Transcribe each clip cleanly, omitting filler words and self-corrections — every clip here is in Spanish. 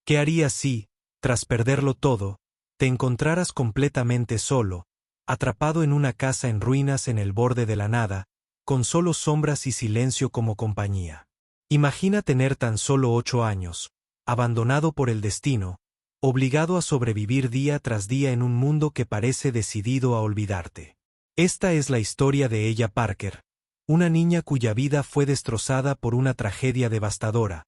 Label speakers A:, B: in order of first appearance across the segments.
A: ¿Qué harías si, tras perderlo todo, te encontraras completamente solo, atrapado en una casa en ruinas en el borde de la nada, con solo sombras y silencio como compañía? Imagina tener tan solo 8 años, abandonado por el destino, obligado a sobrevivir día tras día en un mundo que parece decidido a olvidarte. Esta es la historia de Ella Parker, una niña cuya vida fue destrozada por una tragedia devastadora,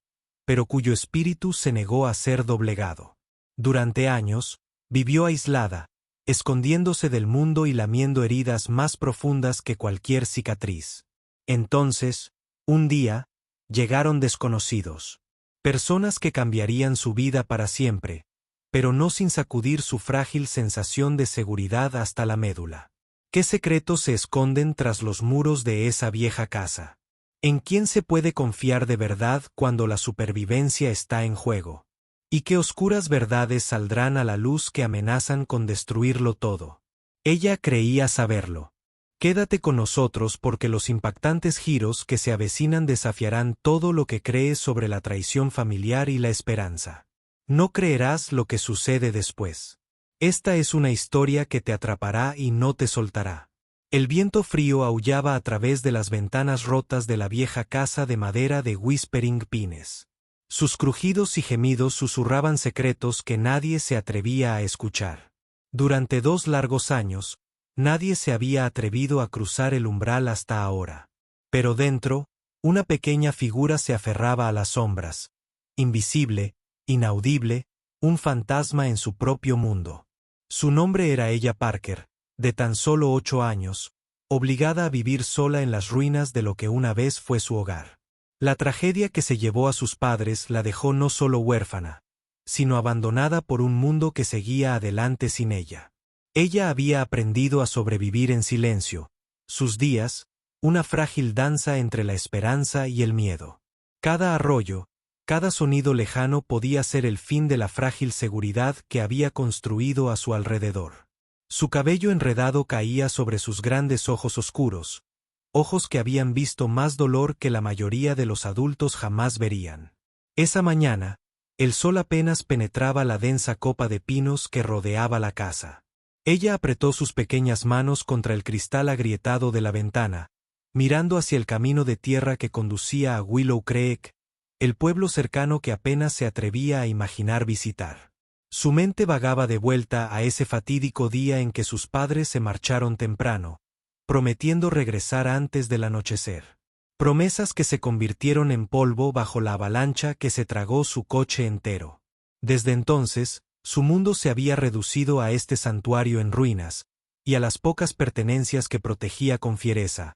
A: pero cuyo espíritu se negó a ser doblegado. Durante años, vivió aislada, escondiéndose del mundo y lamiendo heridas más profundas que cualquier cicatriz. Entonces, un día, llegaron desconocidos. Personas que cambiarían su vida para siempre, pero no sin sacudir su frágil sensación de seguridad hasta la médula. ¿Qué secretos se esconden tras los muros de esa vieja casa? ¿En quién se puede confiar de verdad cuando la supervivencia está en juego? ¿Y qué oscuras verdades saldrán a la luz que amenazan con destruirlo todo? Ella creía saberlo. Quédate con nosotros porque los impactantes giros que se avecinan desafiarán todo lo que crees sobre la traición familiar y la esperanza. No creerás lo que sucede después. Esta es una historia que te atrapará y no te soltará. El viento frío aullaba a través de las ventanas rotas de la vieja casa de madera de Whispering Pines. Sus crujidos y gemidos susurraban secretos que nadie se atrevía a escuchar. Durante 2 largos años, nadie se había atrevido a cruzar el umbral hasta ahora. Pero dentro, una pequeña figura se aferraba a las sombras, invisible, inaudible, un fantasma en su propio mundo. Su nombre era Ella Parker, de tan solo 8 años, obligada a vivir sola en las ruinas de lo que una vez fue su hogar. La tragedia que se llevó a sus padres la dejó no solo huérfana, sino abandonada por un mundo que seguía adelante sin ella. Ella había aprendido a sobrevivir en silencio, sus días, una frágil danza entre la esperanza y el miedo. Cada arroyo, cada sonido lejano podía ser el fin de la frágil seguridad que había construido a su alrededor. Su cabello enredado caía sobre sus grandes ojos oscuros, ojos que habían visto más dolor que la mayoría de los adultos jamás verían. Esa mañana, el sol apenas penetraba la densa copa de pinos que rodeaba la casa. Ella apretó sus pequeñas manos contra el cristal agrietado de la ventana, mirando hacia el camino de tierra que conducía a Willow Creek, el pueblo cercano que apenas se atrevía a imaginar visitar. Su mente vagaba de vuelta a ese fatídico día en que sus padres se marcharon temprano, prometiendo regresar antes del anochecer. Promesas que se convirtieron en polvo bajo la avalancha que se tragó su coche entero. Desde entonces, su mundo se había reducido a este santuario en ruinas, y a las pocas pertenencias que protegía con fiereza.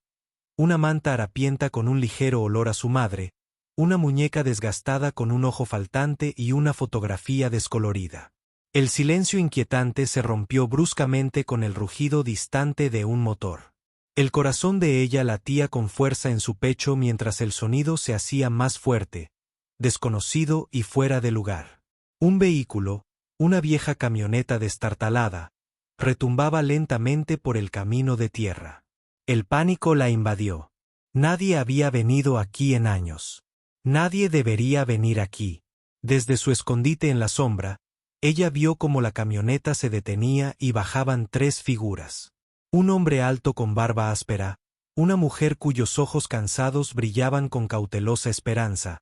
A: Una manta harapienta con un ligero olor a su madre, una muñeca desgastada con un ojo faltante y una fotografía descolorida. El silencio inquietante se rompió bruscamente con el rugido distante de un motor. El corazón de ella latía con fuerza en su pecho mientras el sonido se hacía más fuerte, desconocido y fuera de lugar. Un vehículo, una vieja camioneta destartalada, retumbaba lentamente por el camino de tierra. El pánico la invadió. Nadie había venido aquí en años. Nadie debería venir aquí. Desde su escondite en la sombra, ella vio cómo la camioneta se detenía y bajaban 3 figuras. Un hombre alto con barba áspera, una mujer cuyos ojos cansados brillaban con cautelosa esperanza,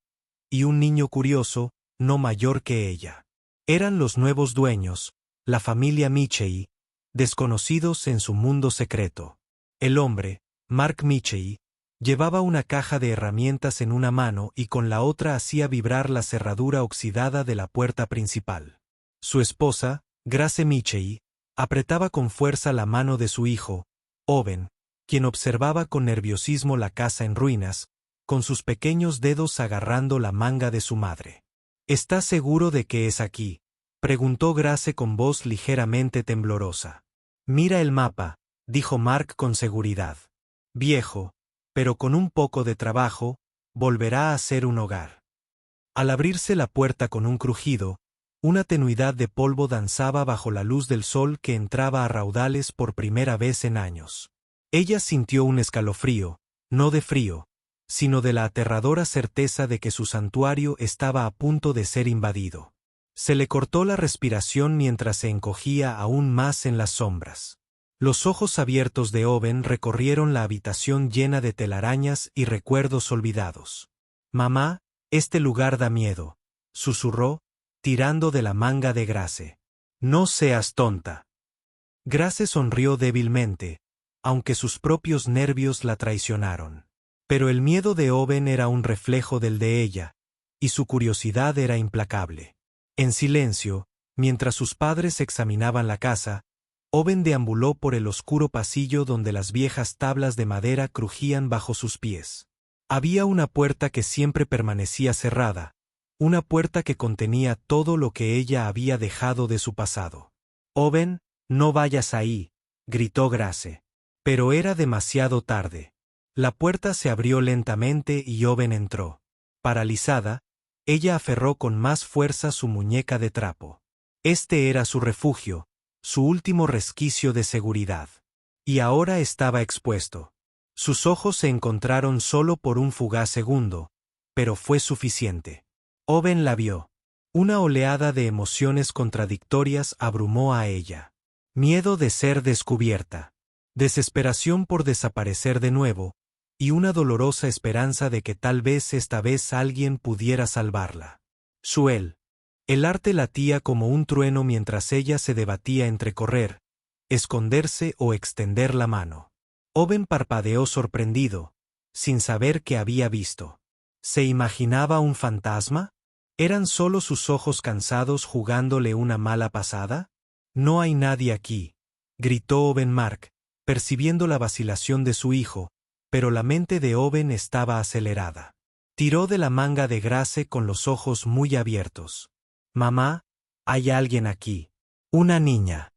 A: y un niño curioso, no mayor que ella. Eran los nuevos dueños, la familia Michey, desconocidos en su mundo secreto. El hombre, Mark Michey, llevaba una caja de herramientas en una mano y con la otra hacía vibrar la cerradura oxidada de la puerta principal. Su esposa, Grace Michey, apretaba con fuerza la mano de su hijo, Owen, quien observaba con nerviosismo la casa en ruinas, con sus pequeños dedos agarrando la manga de su madre. ¿Estás seguro de que es aquí?, preguntó Grace con voz ligeramente temblorosa. Mira el mapa, dijo Mark con seguridad. Viejo, pero con un poco de trabajo, volverá a ser un hogar. Al abrirse la puerta con un crujido, una tenuidad de polvo danzaba bajo la luz del sol que entraba a raudales por primera vez en años. Ella sintió un escalofrío, no de frío, sino de la aterradora certeza de que su santuario estaba a punto de ser invadido. Se le cortó la respiración mientras se encogía aún más en las sombras. Los ojos abiertos de Owen recorrieron la habitación llena de telarañas y recuerdos olvidados. «Mamá, este lugar da miedo», susurró, tirando de la manga de Grace. «No seas tonta». Grace sonrió débilmente, aunque sus propios nervios la traicionaron. Pero el miedo de Owen era un reflejo del de ella, y su curiosidad era implacable. En silencio, mientras sus padres examinaban la casa, Owen deambuló por el oscuro pasillo donde las viejas tablas de madera crujían bajo sus pies. Había una puerta que siempre permanecía cerrada, una puerta que contenía todo lo que ella había dejado de su pasado. «Owen, no vayas ahí», gritó Grace. Pero era demasiado tarde. La puerta se abrió lentamente y Owen entró. Paralizada, ella aferró con más fuerza su muñeca de trapo. Este era su refugio, su último resquicio de seguridad. Y ahora estaba expuesto. Sus ojos se encontraron solo por un fugaz segundo, pero fue suficiente. Owen la vio. Una oleada de emociones contradictorias abrumó a ella. Miedo de ser descubierta. Desesperación por desaparecer de nuevo, y una dolorosa esperanza de que tal vez esta vez alguien pudiera salvarla. Suel. El arte latía como un trueno mientras ella se debatía entre correr, esconderse o extender la mano. Owen parpadeó sorprendido, sin saber qué había visto. ¿Se imaginaba un fantasma? ¿Eran solo sus ojos cansados jugándole una mala pasada? «No hay nadie aquí», gritó Owen Mark, percibiendo la vacilación de su hijo, pero la mente de Owen estaba acelerada. Tiró de la manga de Grace con los ojos muy abiertos. «Mamá, hay alguien aquí. Una niña».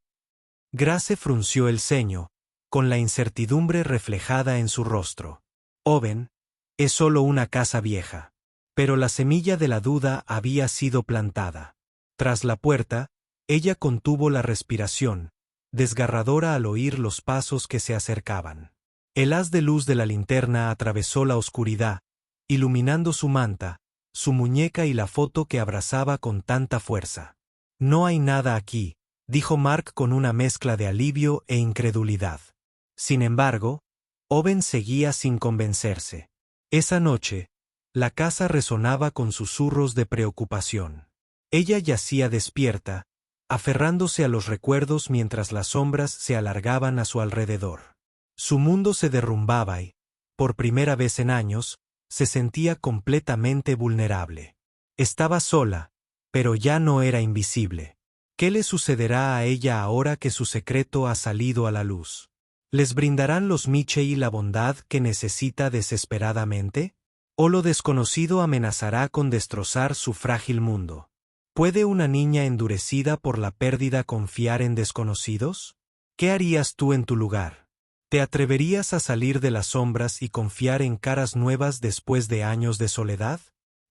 A: Grace frunció el ceño, con la incertidumbre reflejada en su rostro. «Owen, es solo una casa vieja». Pero la semilla de la duda había sido plantada. Tras la puerta, ella contuvo la respiración, desgarradora al oír los pasos que se acercaban. El haz de luz de la linterna atravesó la oscuridad, iluminando su manta, su muñeca y la foto que abrazaba con tanta fuerza. «No hay nada aquí», dijo Mark con una mezcla de alivio e incredulidad. Sin embargo, Owen seguía sin convencerse. Esa noche, la casa resonaba con susurros de preocupación. Ella yacía despierta, aferrándose a los recuerdos mientras las sombras se alargaban a su alrededor. Su mundo se derrumbaba y, por primera vez en años, se sentía completamente vulnerable. Estaba sola, pero ya no era invisible. ¿Qué le sucederá a ella ahora que su secreto ha salido a la luz? ¿Les brindarán los Michei la bondad que necesita desesperadamente? ¿O lo desconocido amenazará con destrozar su frágil mundo? ¿Puede una niña endurecida por la pérdida confiar en desconocidos? ¿Qué harías tú en tu lugar? ¿Te atreverías a salir de las sombras y confiar en caras nuevas después de años de soledad?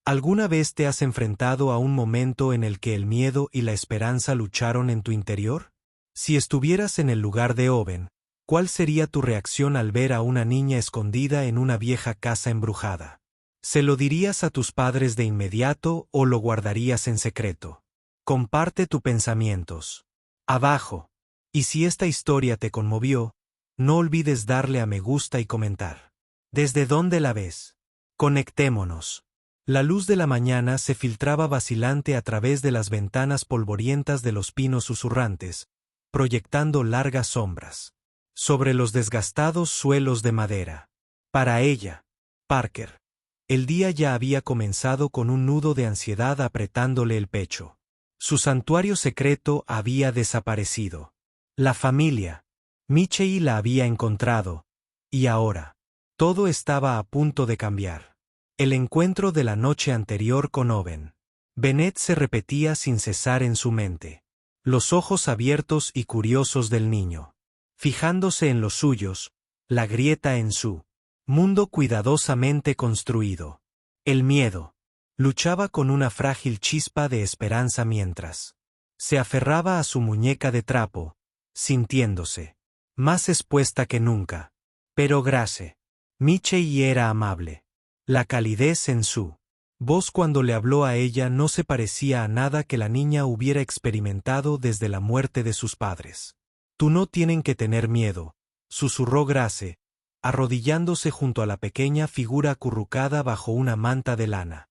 A: ¿Alguna vez te has enfrentado a un momento en el que el miedo y la esperanza lucharon en tu interior? Si estuvieras en el lugar de Owen, ¿cuál sería tu reacción al ver a una niña escondida en una vieja casa embrujada? ¿Se lo dirías a tus padres de inmediato o lo guardarías en secreto? Comparte tus pensamientos. Abajo. Y si esta historia te conmovió, no olvides darle a me gusta y comentar. ¿Desde dónde la ves? Conectémonos. La luz de la mañana se filtraba vacilante a través de las ventanas polvorientas de los pinos susurrantes, proyectando largas sombras sobre los desgastados suelos de madera. Para ella, Parker, el día ya había comenzado con un nudo de ansiedad apretándole el pecho. Su santuario secreto había desaparecido. La familia, Michei la había encontrado, y ahora, todo estaba a punto de cambiar. El encuentro de la noche anterior con Owen. Bennett se repetía sin cesar en su mente. Los ojos abiertos y curiosos del niño. Fijándose en los suyos, la grieta en su mundo cuidadosamente construido. El miedo. Luchaba con una frágil chispa de esperanza mientras se aferraba a su muñeca de trapo, sintiéndose más expuesta que nunca. Pero Grace. Michei era amable. La calidez en su Voz cuando le habló a ella no se parecía a nada que la niña hubiera experimentado desde la muerte de sus padres. Tú no tienen que tener miedo, susurró Grace, arrodillándose junto a la pequeña figura acurrucada bajo una manta de lana.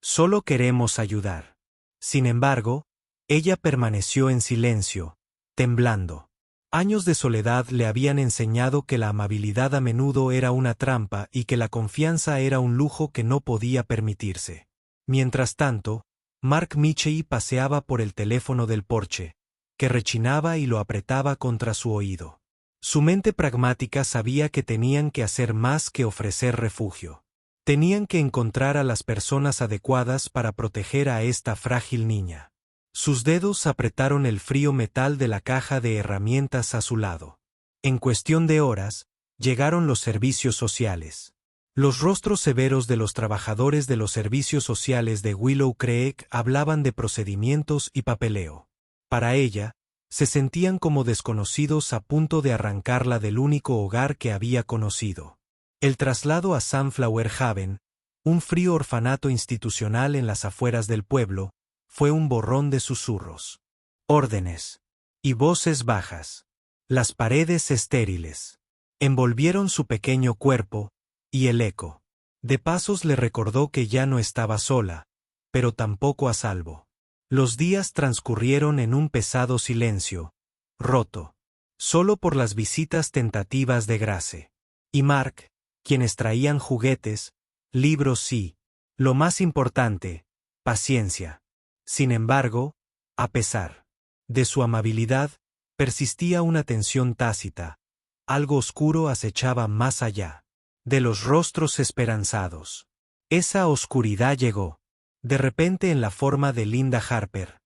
A: Solo queremos ayudar. Sin embargo, ella permaneció en silencio, temblando. Años de soledad le habían enseñado que la amabilidad a menudo era una trampa y que la confianza era un lujo que no podía permitirse. Mientras tanto, Mark Mitchell paseaba por el teléfono del porche, que rechinaba y lo apretaba contra su oído. Su mente pragmática sabía que tenían que hacer más que ofrecer refugio. Tenían que encontrar a las personas adecuadas para proteger a esta frágil niña. Sus dedos apretaron el frío metal de la caja de herramientas a su lado. En cuestión de horas, llegaron los servicios sociales. Los rostros severos de los trabajadores de los servicios sociales de Willow Creek hablaban de procedimientos y papeleo. Para ella, se sentían como desconocidos a punto de arrancarla del único hogar que había conocido. El traslado a Sunflower Haven, un frío orfanato institucional en las afueras del pueblo, fue un borrón de susurros, órdenes y voces bajas. Las paredes estériles envolvieron su pequeño cuerpo, y el eco de pasos le recordó que ya no estaba sola, pero tampoco a salvo. Los días transcurrieron en un pesado silencio, roto, solo por las visitas tentativas de Grace y Mark, quienes traían juguetes, libros y, lo más importante, paciencia. Sin embargo, a pesar de su amabilidad, persistía una tensión tácita. Algo oscuro acechaba más allá de los rostros esperanzados. Esa oscuridad llegó, de repente, en la forma de Linda Harper,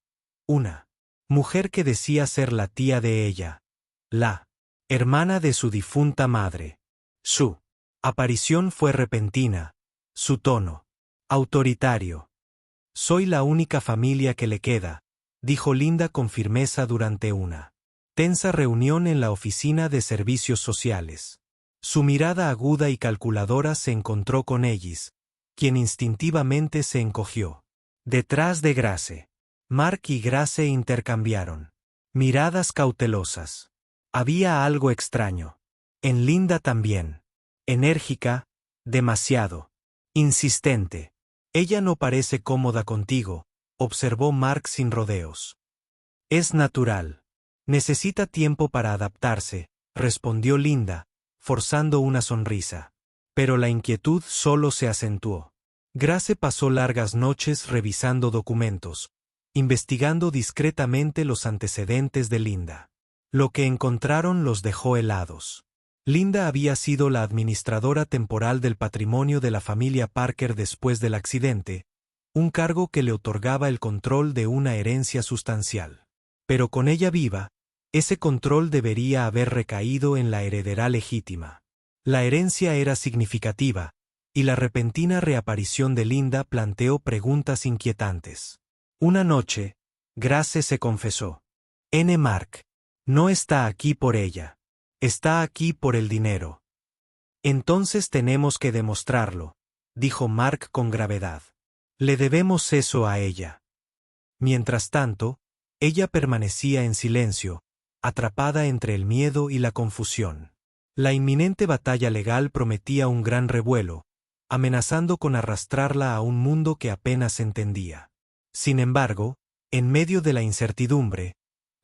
A: una mujer que decía ser la tía de ella, la hermana de su difunta madre. Su aparición fue repentina, su tono autoritario. Soy la única familia que le queda, dijo Linda con firmeza durante una tensa reunión en la oficina de servicios sociales. Su mirada aguda y calculadora se encontró con Ellis, quien instintivamente se encogió. Detrás de Grace, Mark y Grace intercambiaron miradas cautelosas. Había algo extraño. En Linda también. Enérgica, demasiado insistente. Ella no parece cómoda contigo, observó Mark sin rodeos. Es natural. Necesita tiempo para adaptarse, respondió Linda, forzando una sonrisa. Pero la inquietud solo se acentuó. Grace pasó largas noches revisando documentos, investigando discretamente los antecedentes de Linda. Lo que encontraron los dejó helados. Linda había sido la administradora temporal del patrimonio de la familia Parker después del accidente, un cargo que le otorgaba el control de una herencia sustancial. Pero con ella viva, ese control debería haber recaído en la heredera legítima. La herencia era significativa, y la repentina reaparición de Linda planteó preguntas inquietantes. Una noche, Grace se confesó. Mark no está aquí por ella. Está aquí por el dinero. Entonces tenemos que demostrarlo, dijo Mark con gravedad. Le debemos eso a ella. Mientras tanto, ella permanecía en silencio, atrapada entre el miedo y la confusión. La inminente batalla legal prometía un gran revuelo, amenazando con arrastrarla a un mundo que apenas entendía. Sin embargo, en medio de la incertidumbre,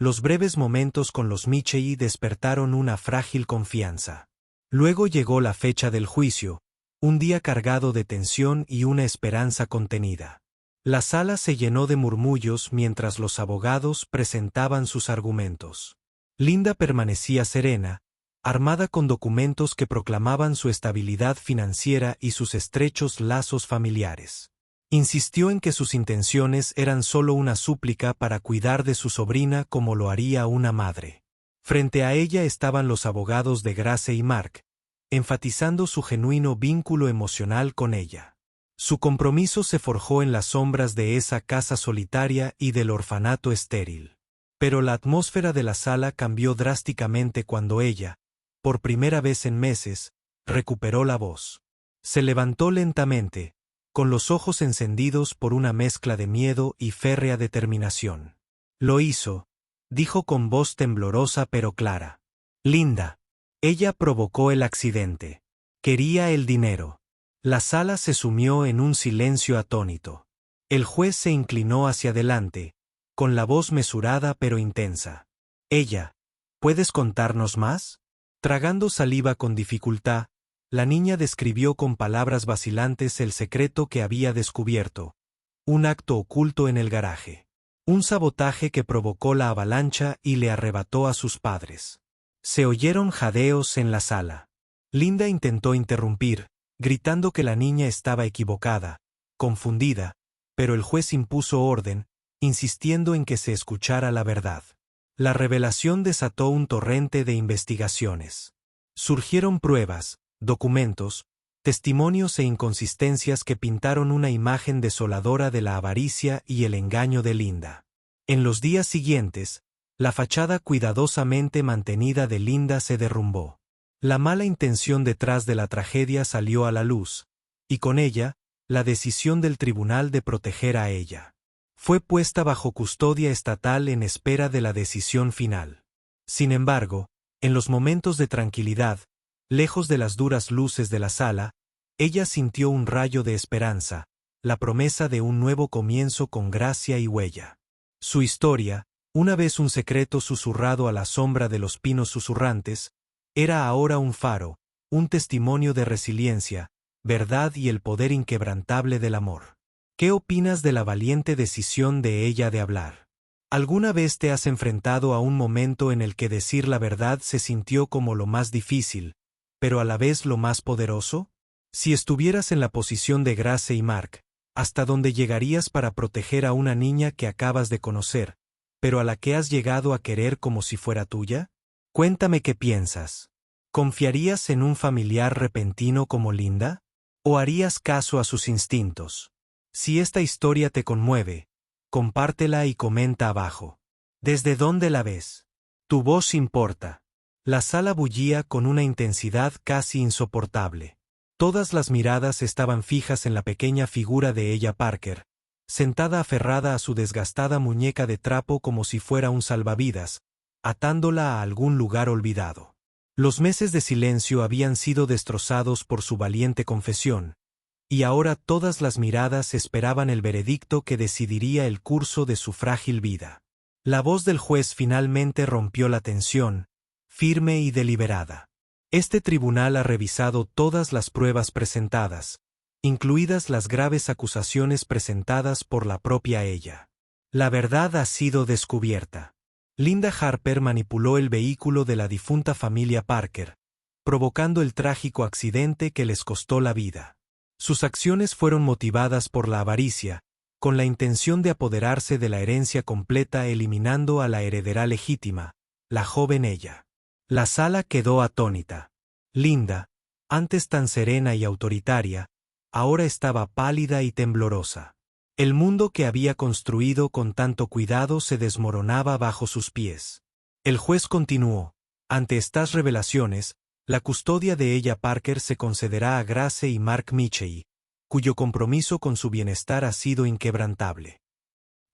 A: los breves momentos con los Mitchell despertaron una frágil confianza. Luego llegó la fecha del juicio, un día cargado de tensión y una esperanza contenida. La sala se llenó de murmullos mientras los abogados presentaban sus argumentos. Linda permanecía serena, armada con documentos que proclamaban su estabilidad financiera y sus estrechos lazos familiares. Insistió en que sus intenciones eran solo una súplica para cuidar de su sobrina como lo haría una madre. Frente a ella estaban los abogados de Grace y Mark, enfatizando su genuino vínculo emocional con ella. Su compromiso se forjó en las sombras de esa casa solitaria y del orfanato estéril. Pero la atmósfera de la sala cambió drásticamente cuando ella, por primera vez en meses, recuperó la voz. Se levantó lentamente, con los ojos encendidos por una mezcla de miedo y férrea determinación. Lo hizo, dijo con voz temblorosa pero clara. Linda. Ella provocó el accidente. Quería el dinero. La sala se sumió en un silencio atónito. El juez se inclinó hacia adelante, con la voz mesurada pero intensa. Ella, ¿puedes contarnos más? Tragando saliva con dificultad, la niña describió con palabras vacilantes el secreto que había descubierto. Un acto oculto en el garaje. Un sabotaje que provocó la avalancha y le arrebató a sus padres. Se oyeron jadeos en la sala. Linda intentó interrumpir, gritando que la niña estaba equivocada, confundida, pero el juez impuso orden, insistiendo en que se escuchara la verdad. La revelación desató un torrente de investigaciones. Surgieron pruebas, documentos, testimonios e inconsistencias que pintaron una imagen desoladora de la avaricia y el engaño de Linda. En los días siguientes, la fachada cuidadosamente mantenida de Linda se derrumbó. La mala intención detrás de la tragedia salió a la luz, y con ella, la decisión del tribunal de proteger a ella. Fue puesta bajo custodia estatal en espera de la decisión final. Sin embargo, en los momentos de tranquilidad, lejos de las duras luces de la sala, ella sintió un rayo de esperanza, la promesa de un nuevo comienzo con gracia y huella. Su historia, una vez un secreto susurrado a la sombra de los pinos susurrantes, era ahora un faro, un testimonio de resiliencia, verdad y el poder inquebrantable del amor. ¿Qué opinas de la valiente decisión de ella de hablar? ¿Alguna vez te has enfrentado a un momento en el que decir la verdad se sintió como lo más difícil, pero a la vez lo más poderoso? Si estuvieras en la posición de Grace y Mark, ¿hasta dónde llegarías para proteger a una niña que acabas de conocer, pero a la que has llegado a querer como si fuera tuya? Cuéntame qué piensas. ¿Confiarías en un familiar repentino como Linda? ¿O harías caso a sus instintos? Si esta historia te conmueve, compártela y comenta abajo. ¿Desde dónde la ves? Tu voz importa. La sala bullía con una intensidad casi insoportable. Todas las miradas estaban fijas en la pequeña figura de ella Parker, sentada aferrada a su desgastada muñeca de trapo como si fuera un salvavidas, atándola a algún lugar olvidado. Los meses de silencio habían sido destrozados por su valiente confesión, y ahora todas las miradas esperaban el veredicto que decidiría el curso de su frágil vida. La voz del juez finalmente rompió la tensión, firme y deliberada. Este tribunal ha revisado todas las pruebas presentadas, incluidas las graves acusaciones presentadas por la propia ella. La verdad ha sido descubierta. Linda Harper manipuló el vehículo de la difunta familia Parker, provocando el trágico accidente que les costó la vida. Sus acciones fueron motivadas por la avaricia, con la intención de apoderarse de la herencia completa eliminando a la heredera legítima, la joven ella. La sala quedó atónita. Linda, antes tan serena y autoritaria, ahora estaba pálida y temblorosa. El mundo que había construido con tanto cuidado se desmoronaba bajo sus pies. El juez continuó: ante estas revelaciones, la custodia de ella Parker se concederá a Grace y Mark Mitchell, cuyo compromiso con su bienestar ha sido inquebrantable.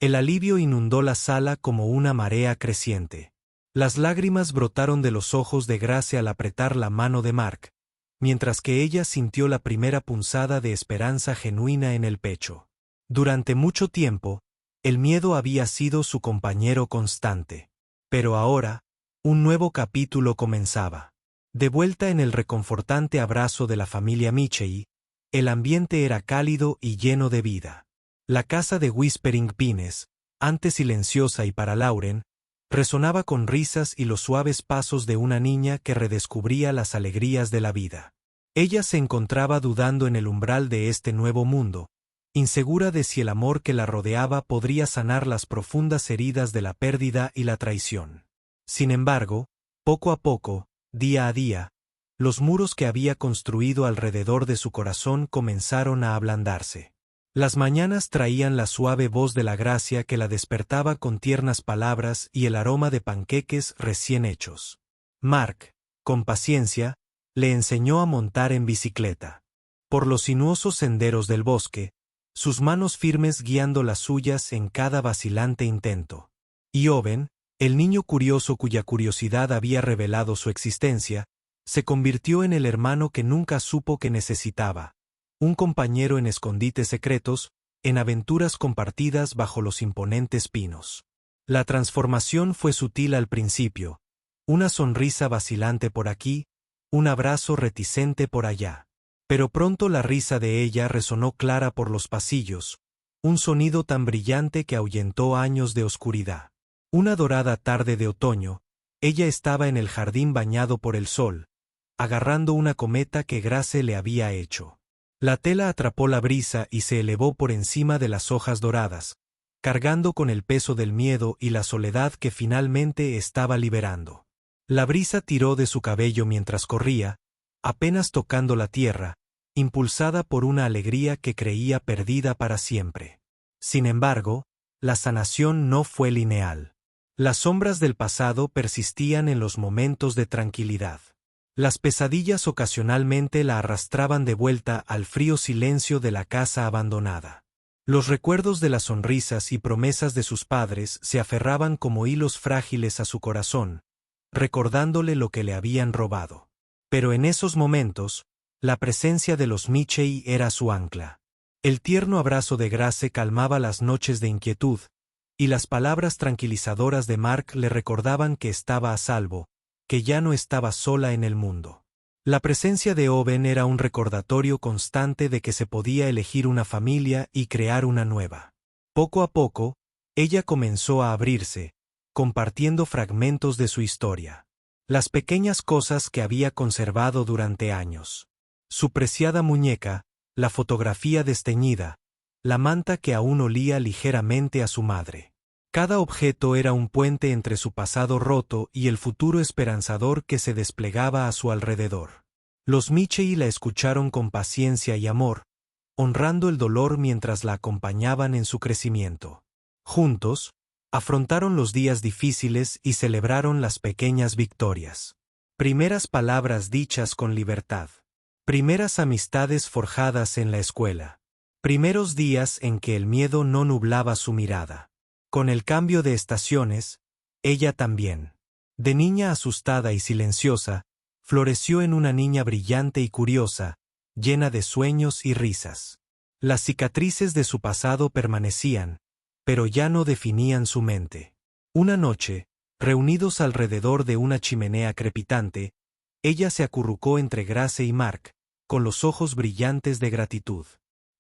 A: El alivio inundó la sala como una marea creciente. Las lágrimas brotaron de los ojos de Grace al apretar la mano de Mark, mientras que ella sintió la primera punzada de esperanza genuina en el pecho. Durante mucho tiempo, el miedo había sido su compañero constante. Pero ahora, un nuevo capítulo comenzaba. De vuelta en el reconfortante abrazo de la familia Mitchell, el ambiente era cálido y lleno de vida. La casa de Whispering Pines, antes silenciosa y para Lauren, resonaba con risas y los suaves pasos de una niña que redescubría las alegrías de la vida. Ella se encontraba dudando en el umbral de este nuevo mundo, insegura de si el amor que la rodeaba podría sanar las profundas heridas de la pérdida y la traición. Sin embargo, poco a poco, día a día, los muros que había construido alrededor de su corazón comenzaron a ablandarse. Las mañanas traían la suave voz de la gracia que la despertaba con tiernas palabras y el aroma de panqueques recién hechos. Mark, con paciencia, le enseñó a montar en bicicleta. Por los sinuosos senderos del bosque, sus manos firmes guiando las suyas en cada vacilante intento. Y Owen, el niño curioso cuya curiosidad había revelado su existencia, se convirtió en el hermano que nunca supo que necesitaba, un compañero en escondites secretos, en aventuras compartidas bajo los imponentes pinos. La transformación fue sutil al principio, una sonrisa vacilante por aquí, un abrazo reticente por allá. Pero pronto la risa de ella resonó clara por los pasillos, un sonido tan brillante que ahuyentó años de oscuridad. Una dorada tarde de otoño, ella estaba en el jardín bañado por el sol, agarrando una cometa que Grace le había hecho. La tela atrapó la brisa y se elevó por encima de las hojas doradas, cargando con el peso del miedo y la soledad que finalmente estaba liberando. La brisa tiró de su cabello mientras corría, apenas tocando la tierra, impulsada por una alegría que creía perdida para siempre. Sin embargo, la sanación no fue lineal. Las sombras del pasado persistían en los momentos de tranquilidad. Las pesadillas ocasionalmente la arrastraban de vuelta al frío silencio de la casa abandonada. Los recuerdos de las sonrisas y promesas de sus padres se aferraban como hilos frágiles a su corazón, recordándole lo que le habían robado. Pero en esos momentos, la presencia de los Mitchell era su ancla. El tierno abrazo de Grace calmaba las noches de inquietud, y las palabras tranquilizadoras de Mark le recordaban que estaba a salvo, que ya no estaba sola en el mundo. La presencia de Owen era un recordatorio constante de que se podía elegir una familia y crear una nueva. Poco a poco, ella comenzó a abrirse, compartiendo fragmentos de su historia. Las pequeñas cosas que había conservado durante años. Su preciada muñeca, la fotografía desteñida, la manta que aún olía ligeramente a su madre. Cada objeto era un puente entre su pasado roto y el futuro esperanzador que se desplegaba a su alrededor. Los Mitchell la escucharon con paciencia y amor, honrando el dolor mientras la acompañaban en su crecimiento. Juntos, afrontaron los días difíciles y celebraron las pequeñas victorias. Primeras palabras dichas con libertad. Primeras amistades forjadas en la escuela. Primeros días en que el miedo no nublaba su mirada. Con el cambio de estaciones, ella también. De niña asustada y silenciosa, floreció en una niña brillante y curiosa, llena de sueños y risas. Las cicatrices de su pasado permanecían, pero ya no definían su mente. Una noche, reunidos alrededor de una chimenea crepitante, ella se acurrucó entre Grace y Mark, con los ojos brillantes de gratitud.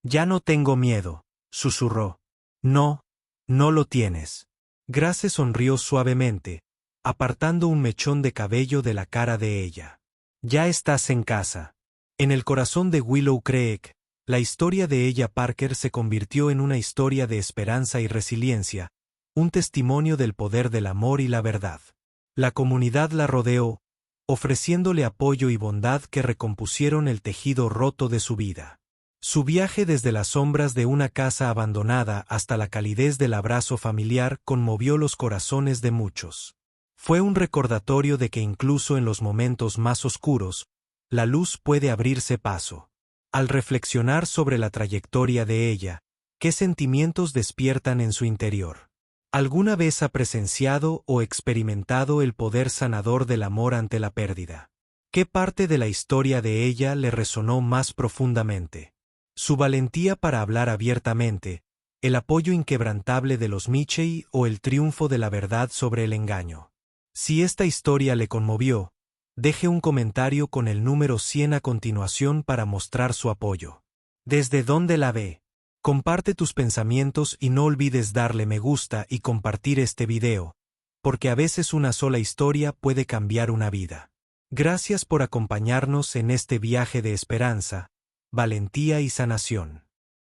A: «Ya no tengo miedo», susurró. «No, no lo tienes». Grace sonrió suavemente, apartando un mechón de cabello de la cara de ella. «Ya estás en casa». En el corazón de Willow Creek, la historia de ella Parker se convirtió en una historia de esperanza y resiliencia, un testimonio del poder del amor y la verdad. La comunidad la rodeó, ofreciéndole apoyo y bondad que recompusieron el tejido roto de su vida. Su viaje desde las sombras de una casa abandonada hasta la calidez del abrazo familiar conmovió los corazones de muchos. Fue un recordatorio de que incluso en los momentos más oscuros, la luz puede abrirse paso. Al reflexionar sobre la trayectoria de ella, ¿qué sentimientos despiertan en su interior? ¿Alguna vez ha presenciado o experimentado el poder sanador del amor ante la pérdida? ¿Qué parte de la historia de ella le resonó más profundamente? ¿Su valentía para hablar abiertamente, el apoyo inquebrantable de los Mitchell o el triunfo de la verdad sobre el engaño? Si esta historia le conmovió, deje un comentario con el número 100 a continuación para mostrar su apoyo. ¿Desde dónde la ve? Comparte tus pensamientos y no olvides darle me gusta y compartir este video, porque a veces una sola historia puede cambiar una vida. Gracias por acompañarnos en este viaje de esperanza, valentía y sanación.